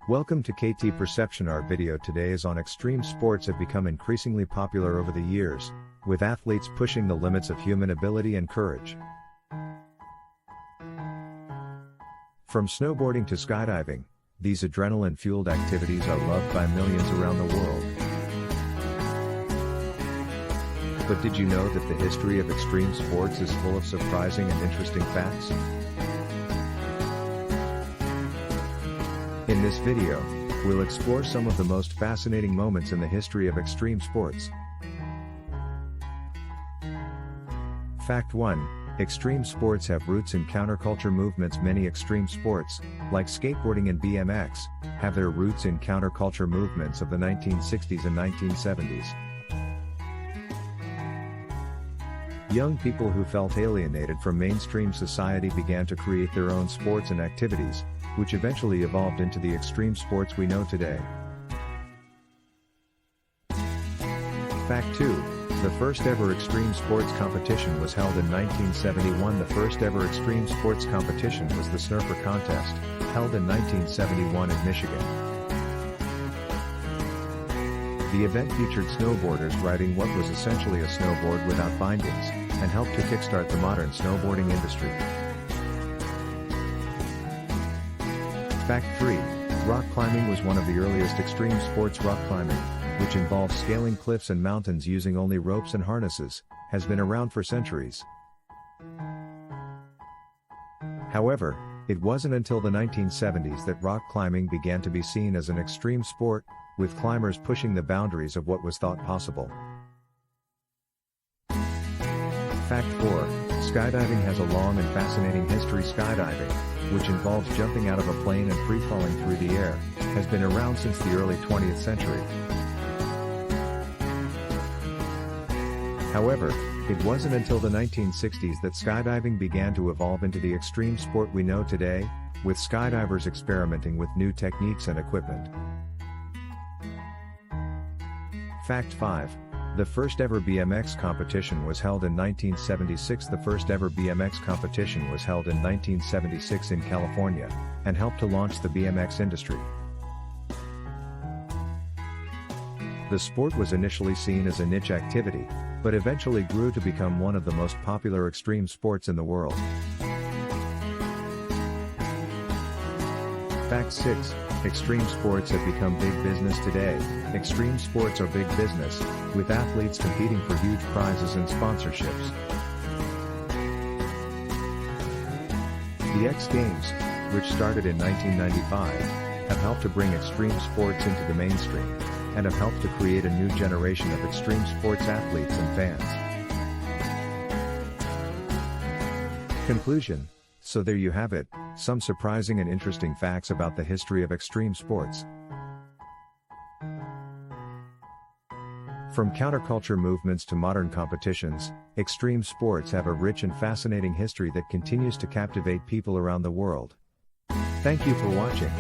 Welcome to KT Perception. Our video today is on extreme sports have become increasingly popular over the years, with athletes pushing the limits of human ability and courage. From snowboarding to skydiving, these adrenaline-fueled activities are loved by millions around the world. But did you know that the history of extreme sports is full of surprising and interesting facts? In this video, we'll explore some of the most fascinating moments in the history of extreme sports. Fact 1. Extreme sports have roots in counterculture movements. Many extreme sports, like skateboarding and BMX, have their roots in counterculture movements of the 1960s and 1970s. Young people who felt alienated from mainstream society began to create their own sports and activities, which eventually evolved into the extreme sports we know today. Fact 2. The first ever extreme sports competition was held in 1971. The first ever extreme sports competition was the Snurfer Contest, held in 1971 in Michigan. The event featured snowboarders riding what was essentially a snowboard without bindings, and helped to kickstart the modern snowboarding industry. Fact 3. Rock climbing was one of the earliest extreme sports. Rock climbing, which involves scaling cliffs and mountains using only ropes and harnesses, has been around for centuries. However, it wasn't until the 1970s that rock climbing began to be seen as an extreme sport, with climbers pushing the boundaries of what was thought possible. Fact 4. Skydiving has a long and fascinating history. Skydiving, which involves jumping out of a plane and free-falling through the air, has been around since the early 20th century. However, it wasn't until the 1960s that skydiving began to evolve into the extreme sport we know today, with skydivers experimenting with new techniques and equipment. Fact 5. The first ever BMX competition was held in 1976. The first ever BMX competition was held in 1976 in California, and helped to launch the BMX industry. The sport was initially seen as a niche activity, but eventually grew to become one of the most popular extreme sports in the world. Fact 6. Extreme sports have become big business today. Extreme sports are big business, with athletes competing for huge prizes and sponsorships. The X Games, which started in 1995, have helped to bring extreme sports into the mainstream, and have helped to create a new generation of extreme sports athletes and fans. Conclusion. So there you have it, some surprising and interesting facts about the history of extreme sports. From counterculture movements to modern competitions, extreme sports have a rich and fascinating history that continues to captivate people around the world. Thank you for watching.